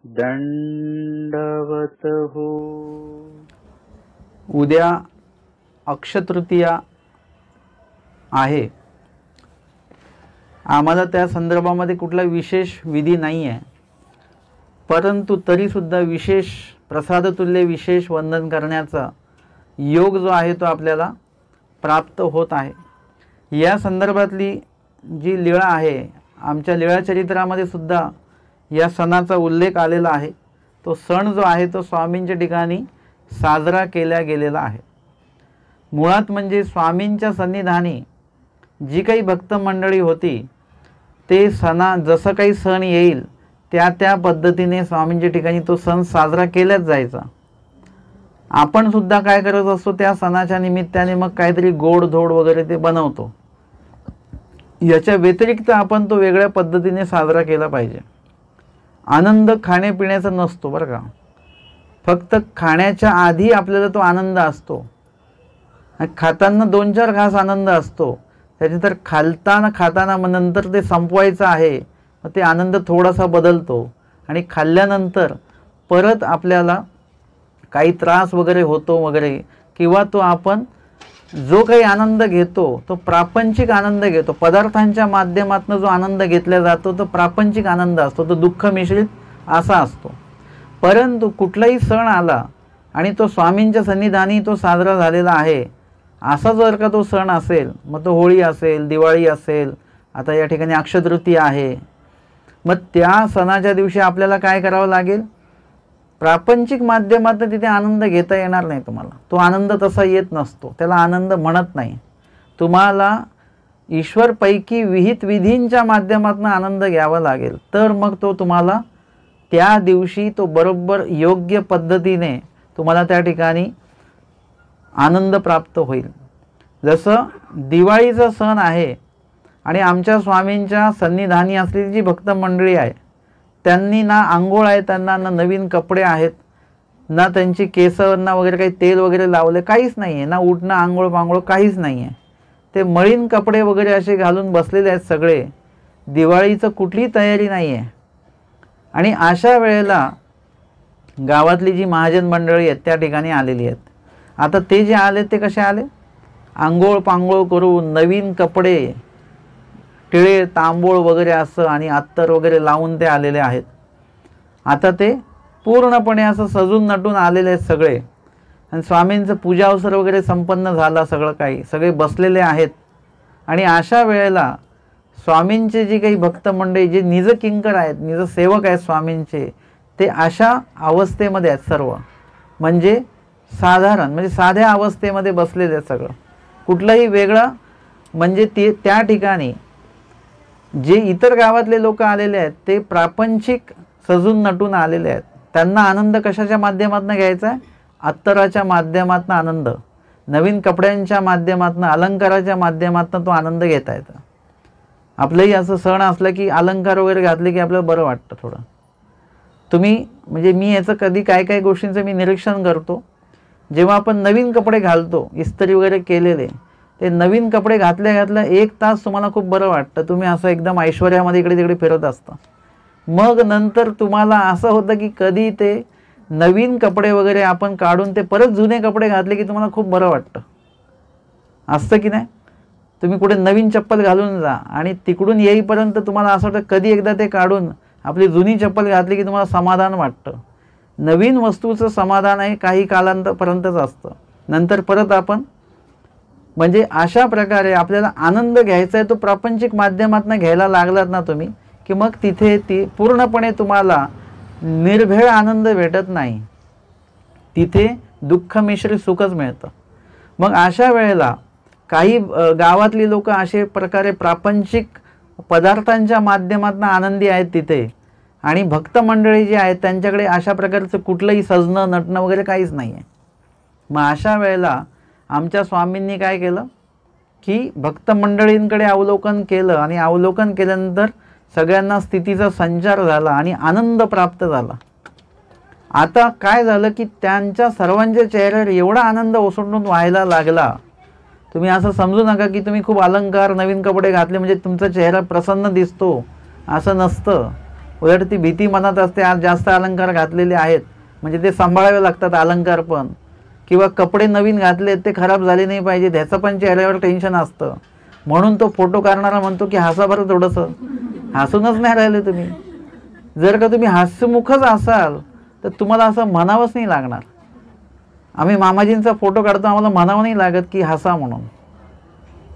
दंडवत हो। उद्या अक्षतृतीया आहे। आम्हाला त्या संदर्भामध्ये कुठला विशेष विधी नाही आहे, परंतु तरीसुद्धा विशेष प्रसादतुल्य विशेष वंदन करण्याचा योग जो आहे तो आपल्याला प्राप्त होत आहे। या संदर्भातली जी लीळा आहे, आमच्या लीळा चरित्रामध्ये सुद्धा या सणाचा उल्लेख आलेला आहे। तो सण जो आहे तो स्वामींच्या ठिकाणी साजरा केला गेलेला आहे। मुळात म्हणजे स्वामींच्या सन्निधानी जी काही भक्त मंडळी होती ते जसं काही सण येईल त्या पद्धतीने स्वामींच्या ठिकाणी तो सण साजरा केलाच जायचा। आपण सुद्धा काय करत असतो, त्या सणाच्या निमित्ताने मग काहीतरी गोडधोड वगैरे ते बनवतो। याच्या व्यतिरिक्त आपण तो वेगळ्या पद्धतीने साजरा केला पाहिजे। आनंद खाण्यापिण्याचा नसतो बरं का, फक्त खाण्याच्या आधी आपल्याला तो आनंद असतो। खाताना 2-4 घास आनंद असतो, त्याच्यानंतर खाताना मग नंतर ते संपवायचं आहे, मग ते आनंद थोडासा बदलतो आणि खाल्ल्यानंतर परत आपल्याला काही त्रास वगैरे होतो वगैरे, किंवा तो आपण जो काही आनंद घेतो तो प्रापंचिक आनंद घेतो। पदार्थांच्या माध्यमातून जो आनंद घेतला जातो तो प्रापंचिक आनंद असतो, तो दुःख मिश्रित असा असतो। परंतु कुठलाही सण आला आणि तो स्वामींच्या सन्निधानी तो साजरा झालेला आहे, असा जर का तो सण असेल, मग तो होळी असेल, दिवाळी असेल, आता या ठिकाणी अक्षयतृतीया आहे, मग त्या सणाच्या दिवशी आपल्याला काय करावं लागेल, प्रापंचिक माध्यमातून तिथे आनंद घेता येणार नाही तुम्हाला। तो आनंद तसा येत नसतो, त्याला आनंद म्हणत नाही। तुम्हाला ईश्वरपैकी विहित विधींच्या माध्यमातून आनंद घ्यावा लागेल, तर मग तो तुम्हाला त्या दिवशी तो बरोबर योग्य पद्धतीने तुम्हाला त्या ठिकाणी आनंद प्राप्त होईल। जसं दिवाळीचा सण आहे आणि आमच्या स्वामींच्या सन्निधानी असलेली जी भक्त मंडळी आहे त्यांनी ना आंघोळ आहे, त्यांना ना नवीन कपडे आहेत, ना त्यांची केसांना वगैरे काही तेल वगैरे लावले, काहीच नाही आहे, ना उठणं आंघोळ पांघोळ काहीच नाही आहे। ते मळीन कपडे वगैरे असे घालून बसलेले आहेत सगळे, दिवाळीचं कुठलीही तयारी नाही आहे। आणि अशा वेळेला गावातली जी महाजन मंडळी आहेत त्या ठिकाणी आलेली आहेत। आता ते जे आले ते कसे आले, आंघोळ पांघोळ करून नवीन कपडे, टिळे तांबूळ वगैरे असं आणि अत्तर वगैरे लावून ते आलेले आहेत। आता ते पूर्णपणे असं सजून नटून आलेले आहेत सगळे, आणि स्वामींचं पूजा अवसर वगैरे संपन्न झाला, सगळं काही सगळे बसलेले आहेत। आणि अशा वेळेला स्वामींचे जे काही भक्त मंडळी जे निज किंकर आहेत, निज सेवक आहेत स्वामींचे, ते अशा अवस्थेमध्ये आहेत सर्व, म्हणजे साधारण म्हणजे साध्या अवस्थेमध्ये बसलेले आहेत सगळं, कुठलंही वेगळं म्हणजे ते त्या ठिकाणी जे इतर गावातले लोक आलेले आहेत ते प्रापंचिक सजून नटून आलेले आहेत। त्यांना आनंद कशाच्या माध्यमातून घ्यायचा आहे, अत्तराच्या माध्यमातून आनंद, नवीन कपड्यांच्या माध्यमातून, अलंकाराच्या माध्यमातून तो आनंद घेता येतो। आपलंही असं सण असलं की अलंकार वगैरे घातले की आपल्याला बरं वाटतं थोडं। तुम्ही म्हणजे मी याचं कधी काय गोष्टींचं मी निरीक्षण करतो, जेव्हा आपण नवीन कपडे घालतो इस्त्री वगैरे केलेले, ते नवीन कपडे घातल्या 1 तास तुम्हाला खूप बरं वाटतं, तुम्ही असं एकदम ऐश्वर्यामध्ये इकडे तिकडे फिरत असता। मग नंतर तुम्हाला असं होतं की कधी ते नवीन कपडे वगैरे आपण काढून ते परत जुने कपडे घातले की तुम्हाला खूप बरं वाटतं, असतं की नाही। तुम्ही कुठे नवीन चप्पल घालून जा आणि तिकडून येईपर्यंत तुम्हाला असं वाटतं कधी एकदा ते काढून आपली जुनी चप्पल घातली की तुम्हाला समाधान वाटतं। नवीन वस्तूचं समाधान आहे काही कालांतपर्यंतच असतं, नंतर परत आपण म्हणजे अशा प्रकारे आपल्याला आनंद घ्यायचा आहे तो प्रापंचिक माध्यमातून घ्यायला लागलात ना तुम्ही, की मग तिथे ती पूर्णपणे तुम्हाला निर्भेळ आनंद भेटत नाही, तिथे दुःख मिश्रित सुखच मिळतं। मग अशा वेळेला काही गावातली लोक असे प्रकारे प्रापंचिक पदार्थांच्या माध्यमातून आनंदी आहेत तिथे, आणि भक्त मंडळी जी आहेत त्यांच्याकडे अशा प्रकारचं कुठलंही सजणं नटणं वगैरे काहीच नाही आहे। मग अशा वेळेला आमच्या स्वामींनी काय केलं की भक्त मंडळींकडे अवलोकन केलं, आणि अवलोकन केल्यानंतर सगळ्यांना स्थितीचा संचार झाला आणि आनंद प्राप्त झाला। आता काय झालं की त्यांच्या सर्वांच्या चेहऱ्यावर एवढा आनंद ओसंडून व्हायला लागला। तुम्ही असं समजू नका की तुम्ही खूप अलंकार नवीन कपडे घातले म्हणजे तुमचा चेहरा प्रसन्न दिसतो, असं नसतं। उलट ती भीती मनात असते, आज जास्त अलंकार घातलेले आहेत म्हणजे ते सांभाळावे लागतात अलंकार पण, किंवा कपडे नवीन घातले ते खराब झाले नाही पाहिजे ह्याचं पण चेहऱ्यावर टेन्शन असतं. म्हणून तो फोटो काढणारा म्हणतो की हसा बरं थोडंसं, हसूनच नाही राहिले तुम्ही. जर का तुम्ही हास्यमुखच असाल तर तुम्हाला असं म्हणावंच नाही लागणार. आम्ही मामाजींचा फोटो काढतो, आम्हाला म्हणावं नाही लागत की हसा म्हणून.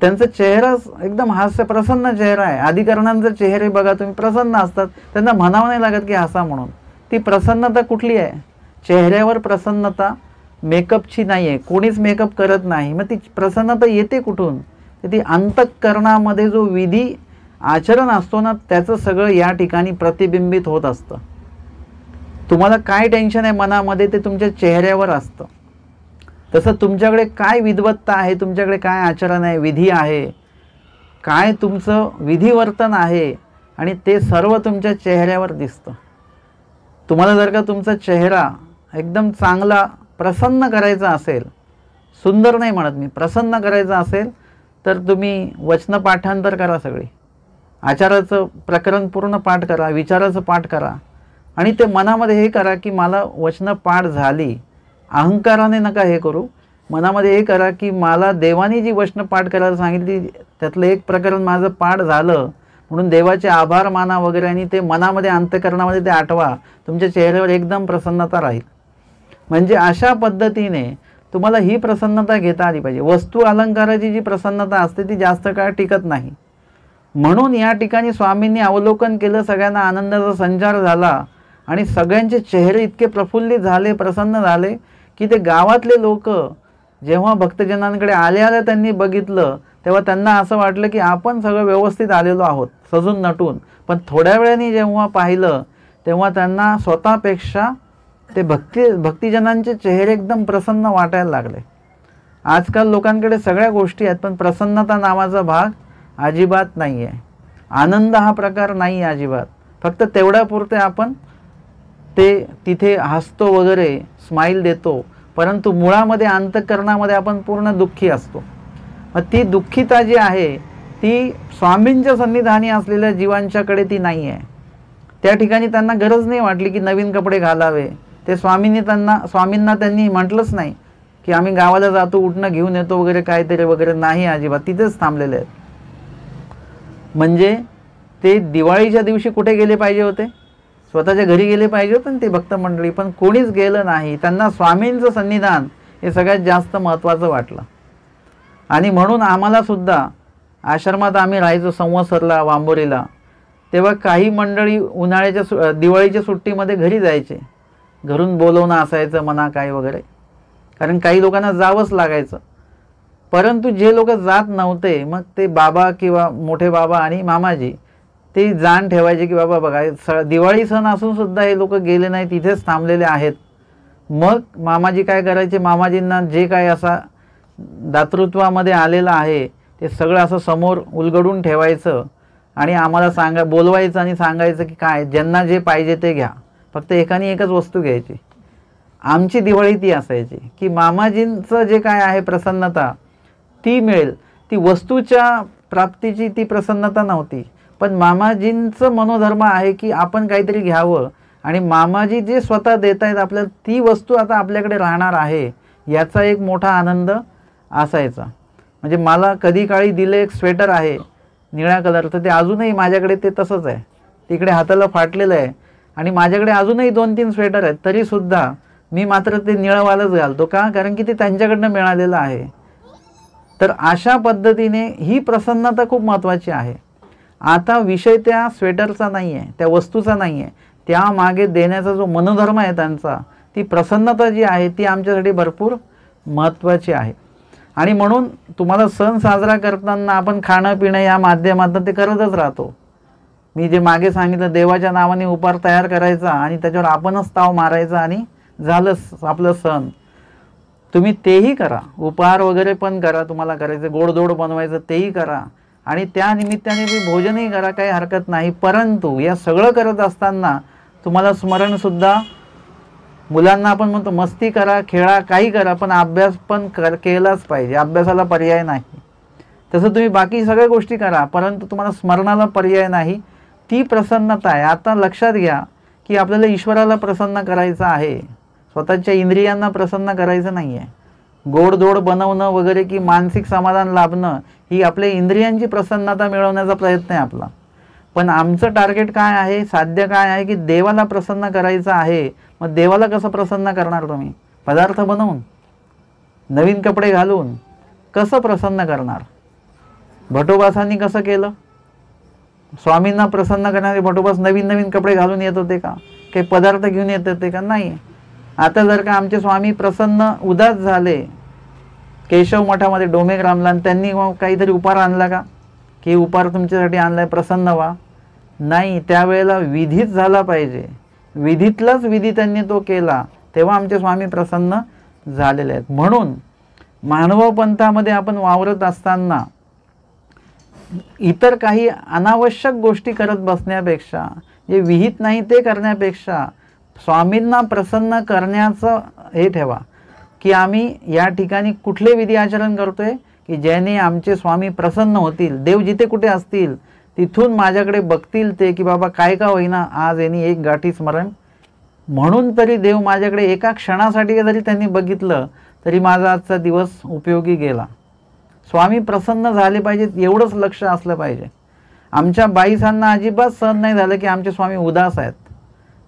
त्यांचा चेहरा एकदम हास्य प्रसन्न चेहरा आहे. अधिकरणांचे चेहरे बघा तुम्ही, प्रसन्न असतात, त्यांना म्हणावं नाही लागत की हसा म्हणून. ती प्रसन्नता कुठली आहे? चेहऱ्यावर प्रसन्नता मेकअपची नाही आहे, कोणीच मेकअप करत नाही. मग ती प्रसन्नता येते कुठून? ती अंतःकरणामध्ये जो विधी आचरण असतो ना, त्याचं सगळं या ठिकाणी प्रतिबिंबित होत असतं. तुम्हाला काय टेन्शन आहे मनामध्ये ते तुमच्या चेहऱ्यावर असतं. तसं तुमच्याकडे काय विद्वत्ता आहे, तुमच्याकडे काय आचरण आहे, विधी आहे, काय तुमचं विधिवर्तन आहे, आणि ते सर्व तुमच्या चेहऱ्यावर दिसतं. तुम्हाला जर का तुमचा चेहरा एकदम चांगला प्रसन्न करायचा असेल, सुंदर नाही म्हणत मी, प्रसन्न करायचा असेल, तर तुम्ही वचन पाठांतर करा, सगळी आचाराचं प्रकरण पूर्ण पाठ करा, विचाराचं पाठ करा, आणि ते मनामध्ये हे करा की मला वचनं पाठ झाली. अहंकाराने नका हे करू, मनामध्ये हे करा की मला देवानी जी वचनं पाठ करायला सांगितली त्यातलं एक प्रकरण माझं पाठ झालं म्हणून देवाचे आभार माना वगैरे, आणि ते मनामध्ये अंतःकरणामध्ये ते आठवा. तुमच्या चेहऱ्यावर एकदम प्रसन्नता राहील. म्हणजे अशा पद्धतीने तुम्हाला ही प्रसन्नता घेता आली पाहिजे. वस्तू अलंकाराची जी प्रसन्नता असते ती जास्त काळ टिकत नाही. म्हणून या ठिकाणी स्वामींनी अवलोकन केलं, सगळ्यांना आनंदाचा संचार झाला आणि सगळ्यांचे चेहरे इतके प्रफुल्लित झाले, प्रसन्न झाले की ते गावातले लोक जेव्हा भक्तजनांकडे आल्या त्यांनी बघितलं तेव्हा त्यांना असं वाटलं की आपण सगळं व्यवस्थित आलेलो आहोत, सजून नटून. पण थोड्या वेळाने जेव्हा पाहिलं तेव्हा त्यांना स्वतःपेक्षा ते भक्तिजनांचे चेहरे एकदम प्रसन्न वाटायला लागले. आजकाल लोकांकडे सगळ्या गोष्टी आहेत पण प्रसन्नता नावाचा भाग अजिबात नाही आहे. आनंद हा प्रकार नाही आहे अजिबात. फक्त तेवढ्यापुरते आपण ते तिथे हसतो वगैरे, स्माईल देतो, परंतु मुळामध्ये अंतःकरणामध्ये आपण पूर्ण दुःखी असतो. मग ती दुःखिता जी आहे ती स्वामींच्या सन्निधानी असलेल्या जीवांच्याकडे ती नाही आहे. त्या ठिकाणी त्यांना गरज नाही वाटली की नवीन कपडे घालावे. ते स्वामींना त्यांनी म्हटलंच नाही की आम्ही गावाला जातो, उठणं घेऊन येतो वगैरे काहीतरी वगैरे, नाही अजिबात. तिथेच थांबलेले आहेत. म्हणजे ते दिवाळीच्या दिवशी कुठे गेले पाहिजे होते? स्वतःच्या घरी गेले पाहिजे होते ते भक्त मंडळी, पण कोणीच गेलं नाही. त्यांना स्वामींचं सन्निधान हे सगळ्यात जास्त महत्त्वाचं वाटलं. आणि म्हणून आम्हाला सुद्धा आश्रमात आम्ही राहायचो संवत्सरला, वांबोरीला, तेव्हा काही मंडळी उन्हाळ्याच्या दिवाळीच्या सुट्टीमध्ये घरी जायचे. घरून बोलवणं असायचं म्हणा काय वगैरे, कारण काही लोकांना जावंच लागायचं. परंतु जे लोक जात नव्हते मग ते बाबा किंवा मोठे बाबा आणि मामाजी ते जाण ठेवायचे की बाबा बघा दिवाळी सण असून सुद्धा हे लोक गेले नाही, तिथेच थांबलेले आहेत. मग मामाजी काय करायचे, मामाजींना जे काय असा दातृत्वामध्ये आलेलं आहे ते सगळं असं समोर उलगडून ठेवायचं आणि आम्हाला बोलवायचं आणि सांगायचं की काय ज्यांना जे पाहिजे ते घ्या, फक्त एकाने एकच वस्तू घ्यायची. आमची दिवाळी ती असायची की मामाजींचं जे काय आहे प्रसन्नता ती मिळेल. ती वस्तूच्या प्राप्तीची ती प्रसन्नता नव्हती, पण मामाजींचं मनोधर्म आहे की आपण काहीतरी घ्यावं आणि मामाजी जे स्वतः देत आहेत आपल्याला ती वस्तू आता आपल्याकडे राहणार आहे याचा एक मोठा आनंद असायचा. म्हणजे मला कधी काळी दिलं एक स्वेटर आहे निळ्या कलरचं, ते अजूनही माझ्याकडे ते तसंच आहे, तिकडे हाताला फाटलेलं आहे. आणि माझ्याकडे अजूनही 2-3 स्वेटर आहेत, तरीसुद्धा मी मात्र ते निळंवालंच घालतो. का? कारण की ते त्यांच्याकडनं मिळालेलं आहे. तर अशा पद्धतीने ही प्रसन्नता खूप महत्त्वाची आहे. आता विषय त्या स्वेटरचा नाही आहे, त्या वस्तूचा नाही आहे, त्यामागे देण्याचा जो मनोधर्म आहे त्यांचा, ती प्रसन्नता जी आहे ती आमच्यासाठी भरपूर महत्त्वाची आहे. आणि म्हणून तुम्हाला सण साजरा करताना आपण खाणं पिणं या माध्यमातून ते करतच राहतो. मी जे मागे सांगितलं, देवाच्या नावाने उपार तयार करायचा आणि त्याच्यावर आपणच ताव मारायचा आणि झालं आपलं सण. तुम्ही तेही करा, उपहार वगैरे पण करा, तुम्हाला करायचं गोडधोड बनवायचं तेही करा आणि त्या निमित्ताने तुम्ही भोजनही करा, काही हरकत नाही. परंतु या सगळं करत असताना तुम्हाला स्मरणसुद्धा, मुलांना आपण म्हणतो मस्ती करा, खेळा, काही करा, पण अभ्यास पण केलाच पाहिजे, अभ्यासाला पर्याय नाही. तसं तुम्ही बाकी सगळ्या गोष्टी करा, परंतु तुम्हाला स्मरणाला पर्याय नाही. ती प्रसन्नता आहे. आता लक्षात घ्या की आपल्याला ईश्वराला प्रसन्न करायचं आहे, स्वतःच्या इंद्रियांना प्रसन्न करायचं नाही आहे. गोडधोड बनवणं वगैरे की मानसिक समाधान लाभणं ही आपल्या इंद्रियांची प्रसन्नता मिळवण्याचा प्रयत्न आहे आपला. पण आमचं टार्गेट काय आहे, साध्य काय आहे की देवाला प्रसन्न करायचं आहे. मग देवाला कसं प्रसन्न करणार तुम्ही? पदार्थ बनवून, नवीन कपडे घालून कसं प्रसन्न करणार? भटोबासांनी कसं केलं? स्वामींना प्रसन्न करणारे भटोबास नवीन नवीन कपडे घालून येत होते का? काही पदार्थ घेऊन येत होते का? नाही. आता जर का आमचे स्वामी प्रसन्न उदास झाले केशव मठामध्ये डोमेग्रामला, आणि त्यांनी काहीतरी उपार आणला का की उपार तुमच्यासाठी आणलाय प्रसन्न व्हा? नाही. त्यावेळेला विधीच झाला पाहिजे, विधीतलाच विधी त्यांनी तो केला, तेव्हा आमचे स्वामी प्रसन्न झालेले आहेत. म्हणून मानव पंथामध्ये आपण वावरत असताना इतर काही अनावश्यक गोष्टी करत बसण्यापेक्षा, जे विहित नाही ते करण्यापेक्षा स्वामींना प्रसन्न करण्याचं हे ठेवा की आम्ही या ठिकाणी कुठले विधी आचरण करतोय की ज्याने आमचे स्वामी प्रसन्न होतील. देव जिथे कुठे असतील तिथून माझ्याकडे बघतील ते की बाबा काय का होईना आज यांनी एक गाठी स्मरण, म्हणून तरी देव माझ्याकडे एका क्षणासाठी जरी त्यांनी बघितलं तरी माझा आजचा दिवस उपयोगी गेला. स्वामी प्रसन्न झाले पाहिजेत एवढंच लक्ष असलं पाहिजे. आमच्या बाईसांना अजिबात सहन नाही झालं की आमचे स्वामी उदास आहेत.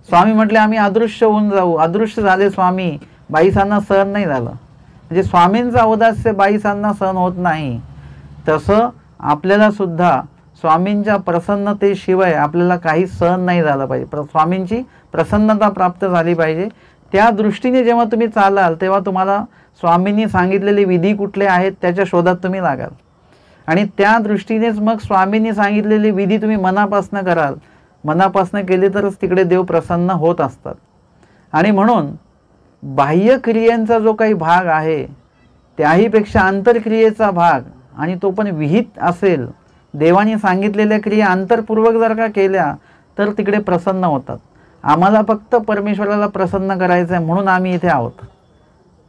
स्वामी म्हटले आम्ही अदृश्य होऊन जाऊ, अदृश्य झाले स्वामी, बाईसांना सहन नाही झालं. म्हणजे स्वामींचा औदास्य बाईसांना सहन होत नाही. तसं आपल्याला सुद्धा स्वामींच्या प्रसन्नतेशिवाय आपल्याला काही सहन नाही झालं पाहिजे. स्वामींची प्रसन्नता प्राप्त झाली पाहिजे. त्या दृष्टीने जेव्हा तुम्ही चालाल तेव्हा तुम्हाला स्वामींनी सांगितलेले विधी कुठले आहेत त्याच्या शोधात तुम्ही लागाल, आणि त्या दृष्टीनेच मग स्वामींनी सांगितलेले विधी तुम्ही मनापासनं कराल. मनापासनं केले तरच तिकडे देव प्रसन्न होत असतात. आणि म्हणून बाह्य क्रियांचा जो काही भाग आहे त्याहीपेक्षा आंतरक्रियेचा भाग, आणि तो पण विहित असेल, देवाने सांगितलेल्या क्रिया अंतरपूर्वक जर का केल्या तर तिकडे प्रसन्न होतात. आम्हाला फक्त परमेश्वराला प्रसन्न करायचं आहे म्हणून आम्ही इथे आहोत.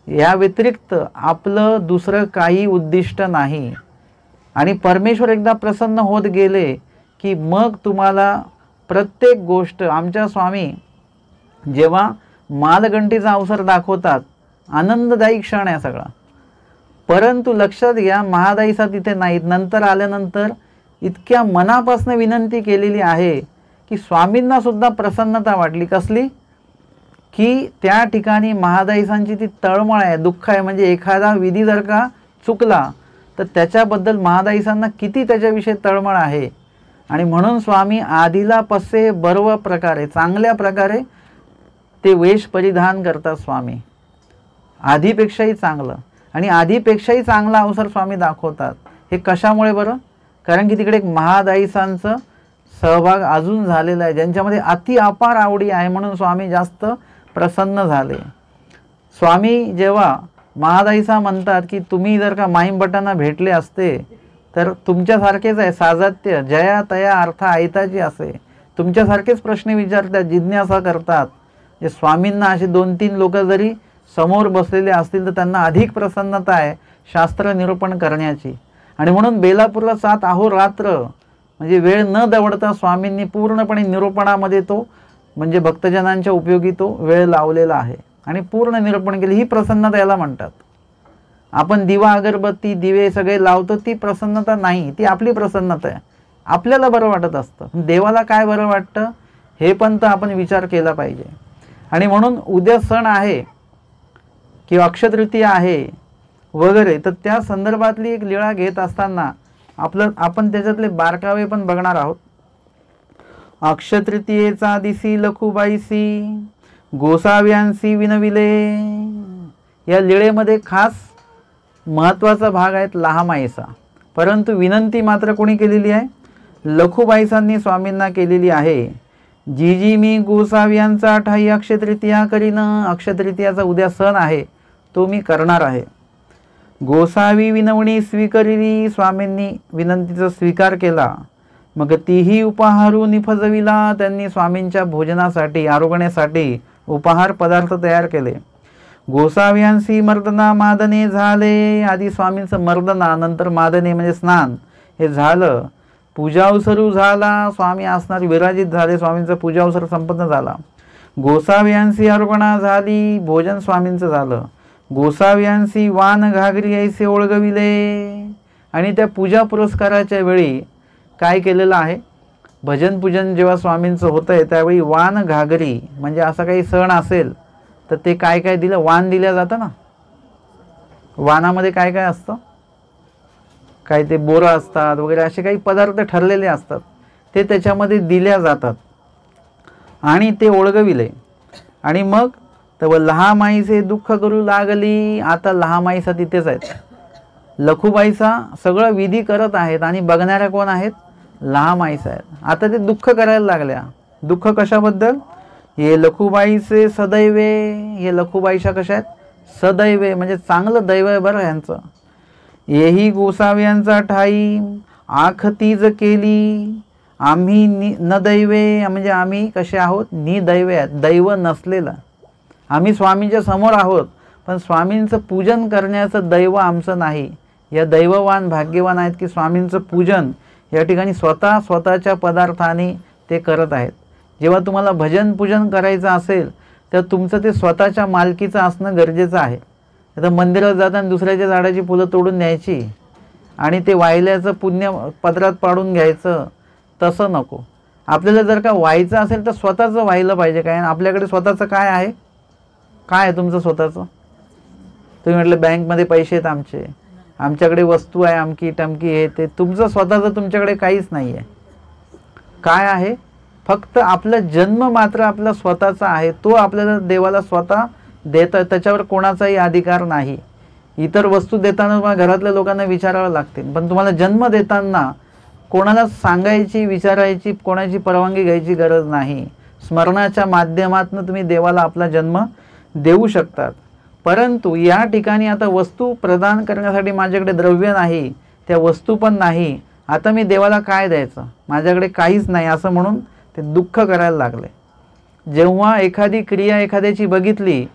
या व्यतिरिक्त आपलं दुसरं काही उद्दिष्ट नाही. आणि परमेश्वर एकदा प्रसन्न होत गेले की मग तुम्हाला प्रत्येक गोष्ट, आमच्या स्वामी जेव्हा मालगंटीचा अवसर दाखवतात आनंददायी क्षण आहे सगळा. परंतु लक्षात घ्या महादाईसा तिथे नाहीत. नंतर आल्यानंतर इतक्या मनापासून विनंती केलेली आहे की स्वामींना सुद्धा प्रसन्नता वाटली. कसली? की त्या ठिकाणी महादाईसांची ती तळमळ आहे, दुःख आहे. म्हणजे एखादा विधी जर का चुकला तर त्याच्याबद्दल महादाईसांना किती त्याच्याविषयी तळमळ आहे. आणि म्हणून स्वामी आधीला पसे बर्व प्रकारे, चांगल्या प्रकारे ते वेश परिधान करतात स्वामी, आधीपेक्षाही चांगलं. आणि आधीपेक्षाही चांगला अवसर स्वामी दाखवतात. हे कशामुळे बरं? कारण की तिकडे एक महादाईसांचं सहभाग अजून झालेला आहे, ज्यांच्यामध्ये अति अपार आवडी आहे, म्हणून स्वामी जास्त प्रसन्न झाले. स्वामी जेव्हा महादाईसा म्हणतात की तुम्ही जर का माईंभटांना भेटले असते तर तुमच्यासारखेच आहे साजात्य, जया तया अर्थ आयताची असे, तुमच्यासारखेच प्रश्न विचारतात, जिज्ञासा करतात. जे स्वामींना असे 2-3 लोक जरी समोर बसलेले असतील तर त्यांना अधिक प्रसन्नता आहे शास्त्र निरूपण करण्याची. आणि म्हणून बेलापूरला 7 अहोरात्र म्हणजे वेळ न दवडता स्वामींनी पूर्णपणे निरूपणामध्ये तो म्हणजे भक्तजनांच्या उपयोगी तो वेळ लावलेला आहे आणि पूर्ण निरूपण केले. ही प्रसन्नता याला म्हणतात. आपण दिवा अगरबत्ती दिवे सगळे लावतो ती प्रसन्नता नाही, ती आपली प्रसन्नता आहे. आपल्याला बरं वाटत असतं, देवाला काय बरं वाटतं हे पण तर आपण विचार केला पाहिजे. आणि म्हणून उद्या सण आहे किंवा अक्षयतृतीया आहे वगैरे, तर त्या संदर्भातली एक लीळा घेत असताना आपण त्याच्यातले बारकावे पण बघणार आहोत. अक्षयतृतीयेचा दिसी लखुबाईसी गोसाव्यांसी विनविले, या लीळेमध्ये खास महत्त्वाचा भाग आहे लहामाईचा. परंतु विनंती मात्र कोणी केलेली आहे? लखुबाईसांनी स्वामींना केलेली आहे. जी मी गोसाव्यांचा ठाई अक्षयतृतीया करीन, अक्षयतृतीयाचा उद्या सण आहे तो मी करणार आहे. गोसावी विनवणी स्वीकारिली, स्वामींनी विनंतीचा स्वीकार केला. मग तीही उपहारू निफजविला, त्यांनी स्वामींच्या भोजनासाठी आरोगण्यासाठी उपहार पदार्थ तयार केले. गोसाव्यांसी मर्दना मादने झाले, आधी स्वामींचं मर्दना नंतर मादने म्हणजे स्नान हे झालं. पूजावसरू झाला, स्वामी आसनावर विराजित झाले, स्वामींचा पूजावसर संपन्न झाला. गोसाव्यांसी अर्पणा झाली, भोजन स्वामींचं झालं. गोसाव्यांसी वान घागरी ऐसे ओळगविले. आणि त्या पूजा पुरस्काराच्या वेळी काय केलेलं आहे, भजन पूजन जेव्हा स्वामींचं होतं आहे त्यावेळी वान घागरी म्हणजे असा काही सण असेल तर ते काय काय दिलं, वान दिलं जातं ना. वानामध्ये काय काय असतं, काय ते बोरं असतात वगैरे असे काही पदार्थ ठरलेले असतात, ते त्याच्यामध्ये दिल्या जातात. आणि ते ओळगविले. आणि मग तर लहामाईचे दुःख करू लागली. आता लहामाईसा तिथेच आहेत, लखुबाईचा सगळं विधी करत आहेत आणि बघणाऱ्या कोण आहेत, लहामाईसा आहेत. आता ते दुःख करायला लागल्या. दुःख कशाबद्दल, हे लखुबाईचे सदैवे, हे लखुबाईशा कशा आहेत, सदैवे म्हणजे चांगलं दैव आहे बरं यांचं. येही गोसाव्यांचा ठाई आख तीज केली, आम्ही न दैवे म्हणजे आम्ही कसे आहोत, निदैवे आहेत, दैव नसलेलं. आम्ही स्वामींच्या समोर आहोत पण स्वामींचं पूजन करण्याचं दैव आमचं नाही. या दैववान भाग्यवान आहेत की स्वामींचं पूजन या ठिकाणी स्वतःच्या पदार्थाने ते करत आहेत. जेव्हा तुम्हाला भजन पूजन करायचं असेल तर तुमचं ते स्वतःच्या मालकीचं असणं गरजेचं आहे. आता मंदिरात जाताना दुसऱ्याच्या झाडाची फुलं तोडून न्यायची आणि ते वाहिल्याचं पुण्य पदरात पाडून घ्यायचं, तसं नको. आपल्याला जर का व्हायचं असेल तर स्वतःचं व्हायला पाहिजे. काय आपल्याकडे स्वतःचं काय आहे, काय आहे तुमचं स्वतःचं. तुम्ही म्हटलं बँकमध्ये पैसे आहेत आमचे, आमच्याकडे वस्तू आहे अमकी टमकी, हे ते तुमचं स्वतःचं तुमच्याकडे काहीच नाही आहे. काय आहे, फक्त आपला जन्म मात्र आपला स्वतःचा आहे. तो आपल्याला देवाला स्वतः देतं, त्याच्यावर कोणाचाही अधिकार नाही. इतर वस्तू देताना मला घरातल्या लोकांना विचारावं लागते, पण तुम्हाला जन्म देताना कोणाला सांगायची, विचारायची, कोणाची परवानगी घ्यायची गरज नाही. स्मरणाच्या माध्यमातून तुम्ही देवाला आपला जन्म देऊ शकतात. परंतु या ठिकाणी आता वस्तू प्रदान करण्यासाठी माझ्याकडे द्रव्य नाही, त्या वस्तू पण नाही. आता मी देवाला काय द्यायचं, माझ्याकडे काहीच नाही असं म्हणून ते दुःख करायला लागले. जेव्हा एखादी क्रिया एखाद्याची बघितली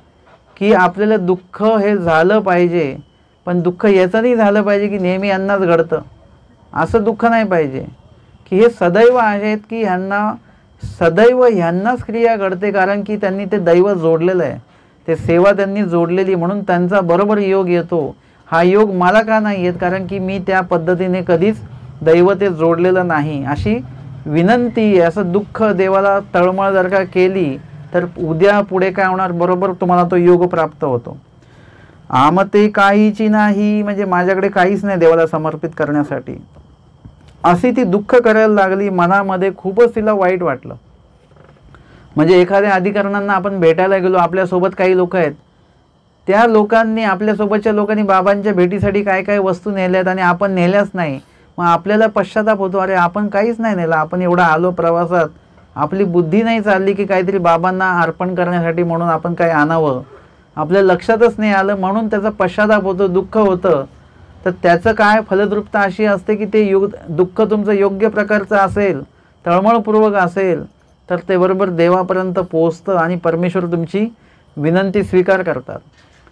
की आपल्याला दुःख हे झालं पाहिजे, पण दुःख याचं नाही झालं पाहिजे की नेहमी यांनाच घडतं, असं दुःख नाही पाहिजे. की हे सदैव आहेत की सदैव ह्यांनाच क्रिया घडते, कारण की त्यांनी ते दैव जोडलेलं आहे, ते सेवा त्यांनी जोडलेली, म्हणून त्यांचा बरोबर योग येतो. हा योग मला का नाही येत, कारण की मी त्या पद्धतीने कधीच दैव ते जोडलेलं नाही. अशी विनंती, असं दुःख देवाला तळमळ जर का केली तर उद्या पुढे काय होणार, बरोबर तुम्हाला तो योग प्राप्त होतो. आमते काहीची नाही म्हणजे माझ्याकडे काहीच नाही देवाला समर्पित करण्यासाठी, अशी ती दुःख करायला लागली. मनामध्ये खूपच तिला वाईट वाटलं. म्हणजे एखाद्या अधिकाऱ्यांना आपण भेटायला गेलो, आपल्यासोबत काही लोक आहेत, त्या लोकांनी आपल्यासोबतच्या लोकांनी बाबांच्या भेटीसाठी काय काय वस्तू नेल्यात आणि आपण नेल्याच नाही. मग आपल्याला पश्चाताप होतो, अरे आपण काहीच नाही नेलं, आपण एवढा आलो प्रवासात, आपली बुद्धी नाही चालली की काहीतरी बाबांना अर्पण करण्यासाठी म्हणून आपण काही आणावं, आपल्या लक्षातच नाही आलं, म्हणून त्याचा पश्चाताप होतो, दुःख होतं. तर त्याचं काय फलद्रुपता अशी असते की ते दुःख तुमचं योग्य प्रकारचं असेल, तळमळपूर्वक असेल तर ते बरोबर देवापर्यंत पोहोचतं आणि परमेश्वर तुमची विनंती स्वीकार करतात.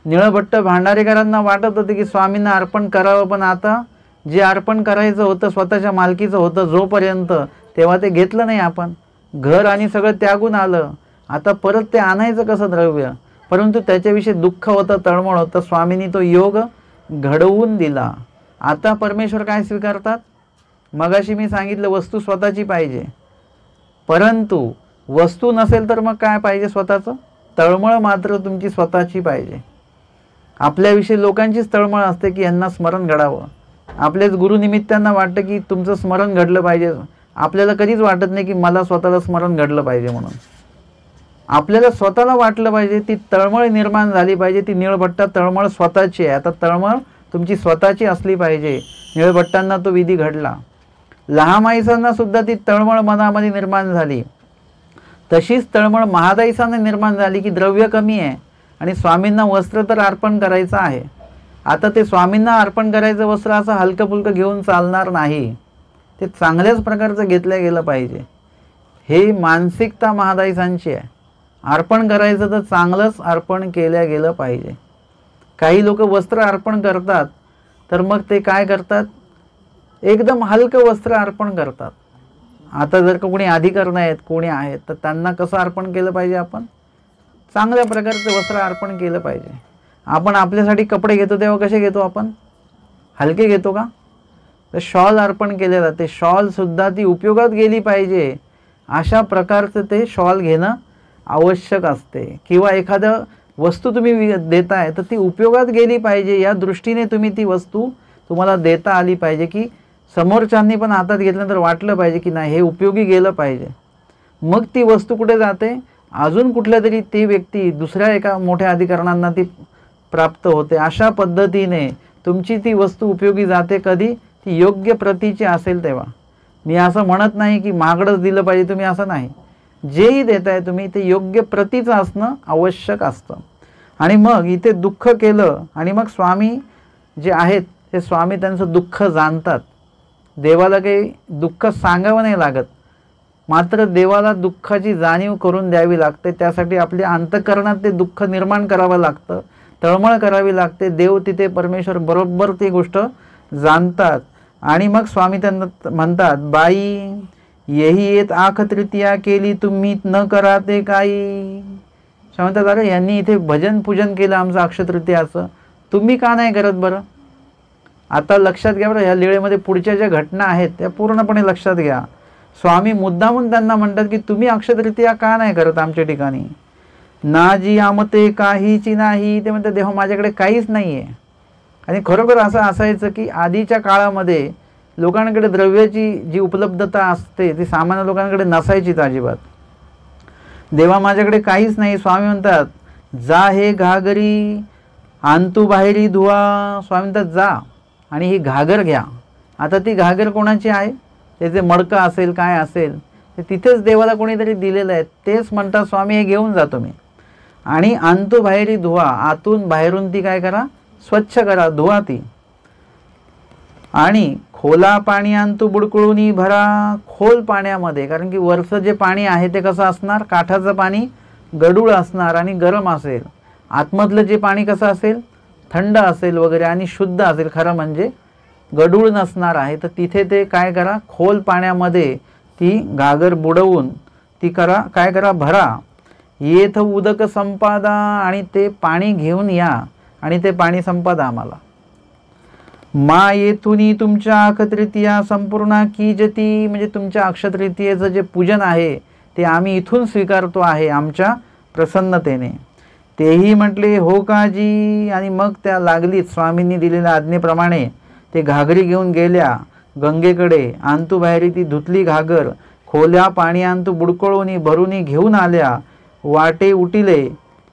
निळभट्ट भांडारेकरांना वाटत होते की स्वामींना अर्पण करावं, पण आता जे अर्पण करायचं होतं स्वतःच्या मालकीचं होतं जोपर्यंत, तेव्हा ते घेतलं नाही. आपण घर आणि सगळं त्यागून आलं, आता परत ते आणायचं कसं द्रव्य, परंतु त्याच्याविषयी दुःख होतं, तळमळ होतं. स्वामींनी तो योग घडवून दिला. आता परमेश्वर काय स्वीकारतात, मगाशी मी सांगितलं वस्तू स्वतःची पाहिजे, परंतु वस्तू नसेल तर मग काय पाहिजे, स्वतःचं तळमळ मात्र तुमची स्वतःची पाहिजे. आपल्याविषयी लोकांचीच तळमळ असते की यांना स्मरण घडावं. आपल्याच गुरुनिमित्तांना वाटतं की तुमचं स्मरण घडलं पाहिजे, आपल्याला कधीच वाटत नाही की मला स्वतःला स्मरण घडलं पाहिजे. म्हणून आपल्याला स्वतःला वाटलं पाहिजे, ती तळमळ निर्माण झाली पाहिजे. ती निळभट्टा तळमळ स्वतःची आहे. आता तळमळ तुमची स्वतःची असली पाहिजे. निळभट्टांना तो विधी घडला. लहामाईसांना सुद्धा ती तळमळ मनामध्ये निर्माण झाली. तशीच तळमळ महादाईसांना निर्माण झाली की द्रव्य कमी आहे आणि स्वामींना वस्त्र तर अर्पण करायचं आहे. आता ते स्वामींना अर्पण करायचं वस्त्र असं हलकं फुलकं घेऊन चालणार नाही, ते चांगल्याच प्रकारचं घेतलं गेलं पाहिजे. हे मानसिकता महादाईसांची आहे. अर्पण करायचं तर चांगलंच अर्पण केलं गेलं पाहिजे. काही लोक वस्त्र अर्पण करतात तर मग ते काय करतात, एकदम हलकं वस्त्र अर्पण करतात. आता जर का कोणी अधिकारी आहेत, कोणी आहेत, तर त्यांना कसं अर्पण केलं पाहिजे? आपण चांगल्या प्रकारचं वस्त्र अर्पण केलं पाहिजे. आपण आपल्यासाठी कपडे घेतो तेव्हा कसे घेतो? आपण हलके घेतो का? तर शॉल अर्पण केले जाते. शॉलसुद्धा ती उपयोगात गेली पाहिजे अशा प्रकारचं ते शॉल घेणं आवश्यक असते. किंवा एखादं वस्तू तुम्ही देताय तर ती उपयोगात गेली पाहिजे या दृष्टीने तुम्ही ती वस्तू तुम्हाला देता आली पाहिजे, की समोरच्यांनी पण हातात घेतल्यानंतर वाटलं पाहिजे की नाही हे उपयोगी गेलं पाहिजे. मग ती वस्तू कुठे जाते? अजून कुठल्या तरी ती व्यक्ती दुसऱ्या एका मोठ्या अधिकाऱ्यांना ती प्राप्त होते. अशा पद्धतीने तुमची ती वस्तू उपयोगी जाते. कधी? ती योग्य प्रतीची असेल तेव्हा. मी असं म्हणत नाही की महागडंच दिलं पाहिजे तुम्ही, असं नाही. जेही देताय तुम्ही ते योग्य प्रतीचं असणं आवश्यक असतं. आणि मग इथे दुःख केलं आणि मग स्वामी जे आहेत ते स्वामी त्यांचं दुःख जाणतात. देवाला काही दुःख सांगावं नाही लागत, मात्र देवाला दुःखाची जाणीव करून द्यावी लागते. त्यासाठी आपल्या अंतःकरणात ते दुःख निर्माण करावं लागतं, तळमळ करावी लागते. देव तिथे परमेश्वर बरोबर ती गोष्ट जाणतात. आणि मग स्वामी त्यांना म्हणतात, बाई येही येत आख तृतीया केली तुम्ही न करा ते काही. म्हणतात अरे यांनी इथे भजन पूजन केलं आमचं अक्षतृतीयाचं, तुम्ही का नाही करत बरं? आता लक्षात घ्या बरं, ह्या लीळेमध्ये पुढच्या ज्या घटना आहेत त्या पूर्णपणे लक्षात घ्या. स्वामी मुद्दामून त्यांना म्हणतात की तुम्ही अक्षतृतीया का नाही करत आमच्या ठिकाणी? नाजी आमते काहीची नाही. ते म्हणतात देवा माझ्याकडे काहीच नाही आहे. आणि खरोखर असं असायचं की आधीच्या काळामध्ये लोकांकडे द्रव्याची जी उपलब्धता असते ती सामान्य लोकांकडे नसायचीच अजिबात. देवा माझ्याकडे काहीच नाही. स्वामी म्हणतात जा हे घागरी आणतू बाहेरी धुवा. स्वामी म्हणतात जा आणि ही घागर घ्या. आता ती घागर कोणाची आहे? त्याचे मडकं असेल काय असेल ते तिथेच देवाला कोणीतरी दिलेलं आहे. तेच म्हणतात स्वामी हे घेऊन जा तुम्ही. आणि आणतू बाहेरी धुवा, आतून बाहेरून ती काय करा? स्वच्छ करा, धुवा ती. आणि खोला पाणी आणतू बुडकुळूनी भरा. खोल पाण्यामध्ये, कारण की वरचं जे पाणी आहे ते कसं असणार? काठाचं पाणी गडूळ असणार आणि गरम असेल. आतमधलं जे पाणी कसं असेल? थंड असेल वगैरे आणि शुद्ध असेल. खरं म्हणजे गडूळ नसणार आहे. तर तिथे ते काय करा? खोल पाण्यामध्ये ती घागर बुडवून ती करा काय करा? भरा. येथ उदक संपादा. आणि ते पाणी घेऊन या आणि ते पाणी संपादा आम्हाला. मा येथुनी तुमच्या अक्षतृतीया संपूर्ण कीजती. म्हणजे तुमच्या अक्षतृतीयेचं जे पूजन आहे ते आम्ही इथून स्वीकारतो आहे आमच्या प्रसन्नतेने. तेही म्हटले हो काजी. आणि मग त्या लागलीच स्वामींनी दिलेल्या आज्ञेप्रमाणे ते घागरी घेऊन गेल्या गंगेकडे. आणतू बाहेरी ती धुतली घागर. खोल्या पाणी आणतू बुडकळूनी भरूनी घेऊन आल्या. वाटे उटिले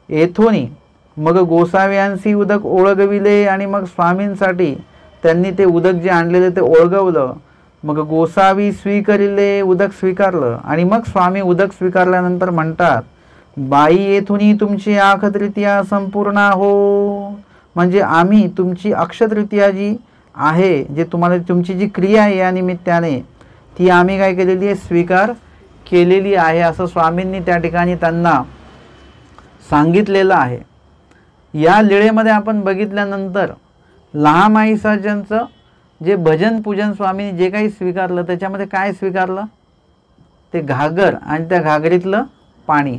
येथोनी. मग गोसाव्यांसी उदक ओळगविले. आणि मग स्वामींसाठी त्यांनी ते उदक जे आणलेले ते ओळगवलं. मग गोसावी स्वीकारिले. उदक स्वीकारलं. आणि मग स्वामी उदक स्वीकारल्यानंतर म्हणतात बाई येथुनी तुमची अक्षतृतीया संपूर्ण हो. म्हणजे आम्ही तुमची अक्षतृतीया जी आहे, जे तुम्हाला तुमची जी क्रिया आहे या निमित्ताने ती आम्ही काय केलेली आहे? स्वीकार केलेली आहे असं स्वामींनी त्या ठिकाणी त्यांना सांगितलेलं आहे. या लीळेमध्ये आपण बघितल्यानंतर लहामाईसाजांचं जे भजन पूजन स्वामींनी जे काही स्वीकारलं त्याच्यामध्ये काय स्वीकारलं? ते घागर आणि त्या घागरीतलं पाणी.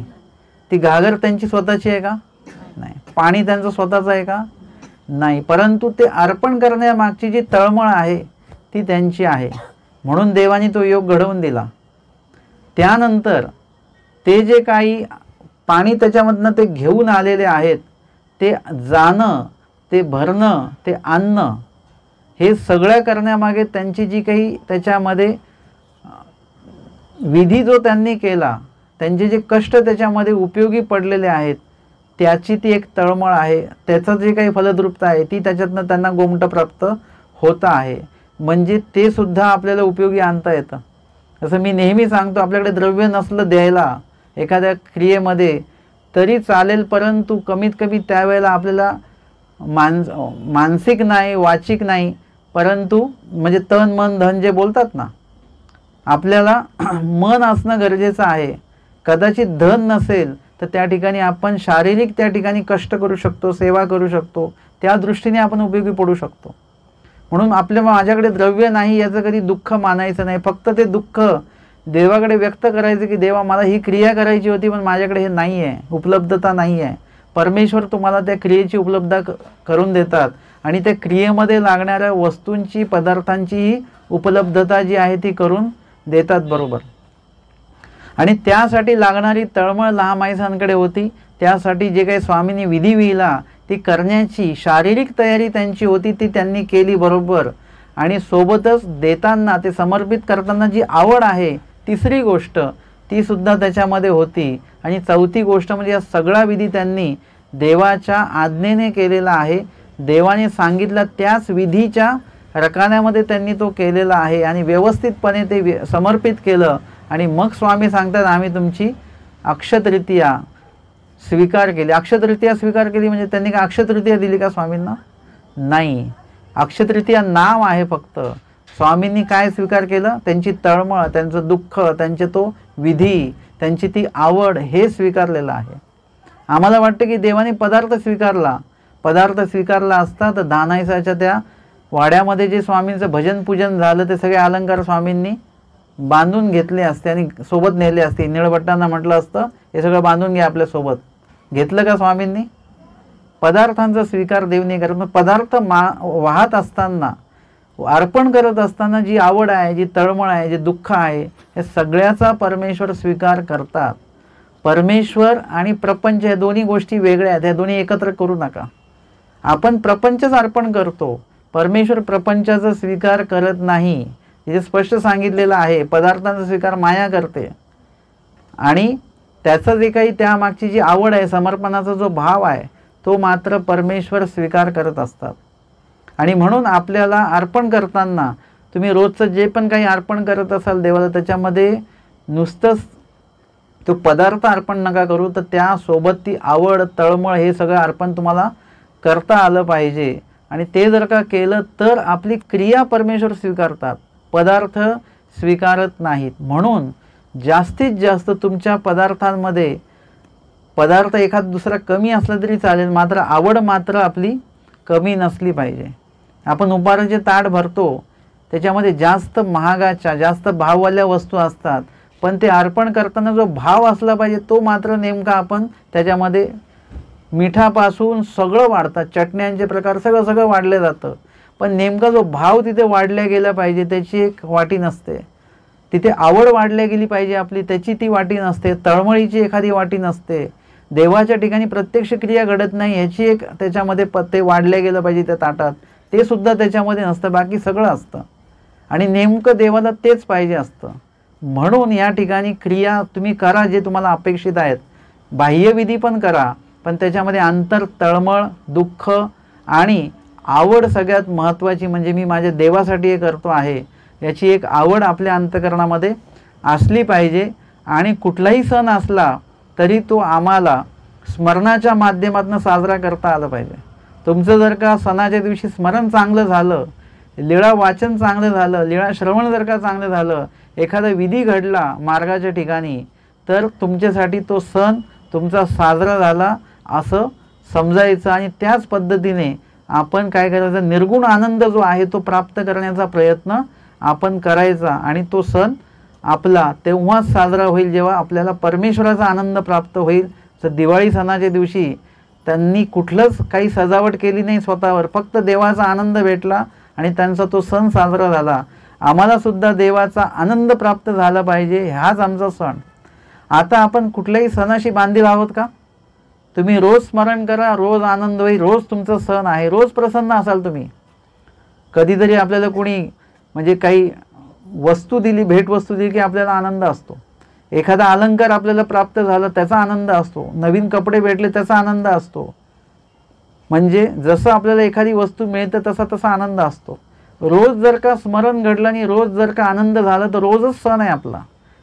ती घागर त्यांची स्वतःची आहे का? नाही. पाणी त्यांचं स्वतःचं आहे का? नाही. परंतु ते अर्पण करण्यामागची जी तळमळ आहे ती त्यांची आहे, म्हणून देवाने तो योग घडवून दिला. त्यानंतर ते जे काही पाणी त्याच्यामधनं ते घेऊन आलेले आहेत ते जाणं, ते भरणं, ते आणणं हे सगळं करण्यामागे त्यांची जी काही त्याच्यामध्ये विधी जो त्यांनी केला, त्यांचे जे कष्ट त्याच्यामध्ये उपयोगी पडलेले आहेत त्याची ती एक तळमळ आहे. त्याचं जे काही फलद्रुपता आहे ती त्याच्यातनं त्यांना गोमट प्राप्त होत आहे. म्हणजे ते सुद्धा आपल्याला उपयोगी आणता येतं. जसं मी नेहमी सांगतो, आपल्याकडे द्रव्य नसलं द्यायला एखाद्या क्रियेमध्ये तरी चालेल, परंतु कमीत कमी त्यावेळेला आपल्याला मानसिक नाही, वाचिक नाही, परंतु म्हणजे तन मन धन जे बोलतात ना, आपल्याला मन असणं गरजेचं आहे. कदाचित धन नसेल तर त्या ठिकाणी आपण शारीरिक त्या ठिकाणी कष्ट करू शकतो, सेवा करू शकतो, त्या दृष्टीने आपण उपयोगी पडू शकतो. म्हणून माझ्याकडे द्रव्य नाही याचं कधी दुःख मानायचं नाही. फक्त ते दुःख देवाकडे व्यक्त करायचं की देवा मला ही क्रिया करायची होती पण माझ्याकडे हे नाही आहे, उपलब्धता नाही आहे. परमेश्वर तुम्हाला त्या क्रियेची उपलब्धता करून देतात आणि त्या क्रियेमध्ये लागणाऱ्या वस्तूंची, पदार्थांचीही उपलब्धता जी आहे ती करून देतात बरोबर. आणि त्यासाठी लागणारी तळमळ लहामाईसांकडे होती. त्यासाठी जे काही स्वामींनी विधी विहिला ती करण्याची शारीरिक तयारी त्यांची होती, ती त्यांनी केली बरोबर. आणि सोबतच देताना, ते समर्पित करताना जी आवड आहे, तिसरी गोष्ट ती सुद्धा त्याच्यामध्ये होती. आणि चौथी गोष्ट म्हणजे या सगळा विधी त्यांनी देवाच्या आज्ञेने केलेला आहे. देवाने सांगितलं त्याच विधीच्या रकान्यामध्ये त्यांनी तो केलेला आहे आणि व्यवस्थितपणे ते समर्पित केलं. आणि मग स्वामी सांगतात आम्ही तुमची अक्षतृतीया स्वीकार केली. अक्षतृतीया स्वीकार केली म्हणजे त्यांनी का अक्षतृतीया दिली का स्वामींना? नाही, अक्षतृतीया नाव आहे फक्त. स्वामींनी काय स्वीकार केलं? त्यांची तळमळ, त्यांचं दुःख, त्यांचे तो विधी, त्यांची ती आवड हे स्वीकारलेलं आहे. आम्हाला वाटतं की देवाने पदार्थ स्वीकारला. पदार्थ स्वीकारला असता तर दानाईसाच्या त्या वाड्यामध्ये जे स्वामींचं भजन पूजन झालं ते सगळे अलंकार स्वामींनी बांधून घेतले असते आणि सोबत नेले असते. निळभट्टांना म्हटलं असतं हे सगळं बांधून घ्या आपल्यासोबत. घेतलं का स्वामींनी? पदार्थांचा स्वीकार देवने करत. पदार्थ वाहत असताना, अर्पण करत असताना जी आवड आहे, जी तळमळ आहे, जे दुःख आहे, हे सगळ्याचा परमेश्वर स्वीकार करतात. परमेश्वर आणि प्रपंच या दोन्ही गोष्टी वेगळ्या आहेत, ह्या दोन्ही एकत्र करू नका. आपण प्रपंचच अर्पण करतो, परमेश्वर प्रपंचाचा स्वीकार करत नाही. हे स्पष्ट सांगितलेलं आहे. पदार्थांचा स्वीकार माया करते आणि त्याचं जे काही त्यामागची जी आवड आहे, समर्पणाचा जो भाव आहे, तो मात्र परमेश्वर स्वीकार करत असतात. आणि म्हणून आपल्याला अर्पण करताना तुम्ही रोजचं जे पण काही अर्पण करत असाल देवाला, त्याच्यामध्ये नुसतंच तो पदार्थ अर्पण नका करू, तर त्यासोबत ती आवड, तळमळ हे सगळं अर्पण तुम्हाला करता आलं पाहिजे. आणि ते जर का केलं तर आपली क्रिया परमेश्वर स्वीकारतात, पदार्थ स्वीकारत नाहीत. म्हणून जास्तीत जास्त तुमच्या पदार्थांमध्ये पदार्थ एखादा दुसरा कमी असला तरी चालेल, मात्र आवड मात्र आपली कमी नसली पाहिजे. आपण उपाराचे ताट भरतो त्याच्यामध्ये जास्त महागाच्या, जास्त भाववाल्या वस्तू असतात, पण ते अर्पण करताना जो भाव असला पाहिजे तो मात्र नेमका आपण त्याच्यामध्ये मिठापासून सगळं वाढतात, चटण्यांचे प्रकार सगळं वाढलं जातं, पण नेमका जो भाव तिथे वाढल्या गेला पाहिजे त्याची एक वाटी नसते. तिथे आवड वाढल्या गेली पाहिजे आपली, त्याची ती वाटी नसते. तळमळीची एखादी वाटी नसते. देवाच्या ठिकाणी प्रत्यक्ष क्रिया घडत नाही ह्याची एक त्याच्यामध्ये ते वाढल्या गेलं पाहिजे त्या ताटात, ते सुद्धा त्याच्यामध्ये नसतं, बाकी सगळं असतं. आणि नेमकं देवाला तेच पाहिजे असतं. म्हणून या ठिकाणी क्रिया तुम्ही करा जे तुम्हाला अपेक्षित आहेत, बाह्यविधी पण करा, पण त्याच्यामध्ये अंतर, तळमळ, दुःख आणि आवड सगळ्यात महत्त्वाची. म्हणजे मी माझ्या देवासाठी हे करतो आहे याची एक आवड आपल्या अंतःकरणामध्ये असली पाहिजे. आणि कुठलाही सण असला तरी तो आम्हाला स्मरणाच्या माध्यमातून साजरा करता आला पाहिजे. तुमचं जर का सणाच्या दिवशी स्मरण चांगलं झालं, लीळा वाचन चांगलं झालं, लीळा श्रवण जर का चांगलं झालं, एखादा विधी घडला मार्गाच्या ठिकाणी, तर तुमच्यासाठी तो सण तुमचा साजरा झाला असं समजायचं. आणि त्याच पद्धतीने आपण काय करायचं, निर्गुण आनंद जो आहे तो प्राप्त करण्याचा प्रयत्न आपण करायचा. आणि तो सण आपला तेव्हाच साजरा होईल जेव्हा आपल्याला परमेश्वराचा आनंद प्राप्त होईल. तर दिवाळी सणाच्या दिवशी त्यांनी कुठलंच काही सजावट केली नाही स्वतःवर, फक्त देवाचा आनंद भेटला आणि त्यांचा तो सण साजरा झाला. आम्हाला सुद्धा देवाचा आनंद प्राप्त झाला पाहिजे, हाच आमचा सण. आता आपण कुठल्याही सणाशी बांधील आहोत का? तुम्ही रोज स्मरण करा, रोज आनंद होईल, रोज तुमचा सण आहे, रोज प्रसन्न असाल तुम्ही. कधीतरी आपल्याला कोणी म्हणजे काही वस्तू दिली, भेटवस्तू दिली की आपल्याला आनंद असतो. एखादा अलंकार आपल्याला प्राप्त झाला त्याचा आनंद असतो. नवीन कपडे भेटले त्याचा आनंद असतो. म्हणजे जसं आपल्याला एखादी वस्तू मिळते तसा तसा आनंद असतो. रोज जर का स्मरण घडलं आणि रोज जर का आनंद झाला तर रोजच सण आहे आपला.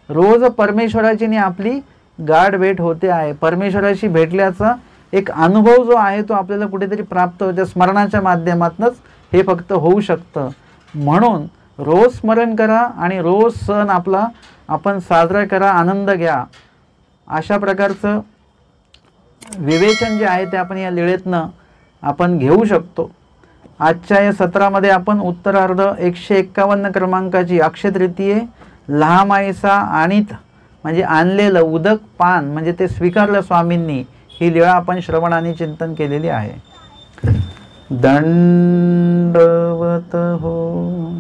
रोज परमेश्वराची आणि आपली गाढ भेट होते आहे. परमेश्वराशी भेटल्याचा एक अनुभव जो आहे तो आपल्याला कुठेतरी प्राप्त होतो. स्मरणाच्या माध्यमातूनच हे फक्त होऊ शकतं. म्हणून रोज स्मरण करा आणि रोज सण आपला आपण साजरा करा, आनंद घ्या. अशा प्रकारचं विवेचन जे आहे ते आपण या लीळेतनं आपण घेऊ शकतो. आजच्या या सत्रामध्ये आपण उत्तरार्ध 151 क्रमांकाची अक्षय तृतीये लहामाईसा आणीत म्हणजे आणलेलं उदक पान म्हणजे ते स्वीकारलं स्वामींनी, ही लीळा आपण श्रवण आणि चिंतन केलेली आहे. दंडवत हो.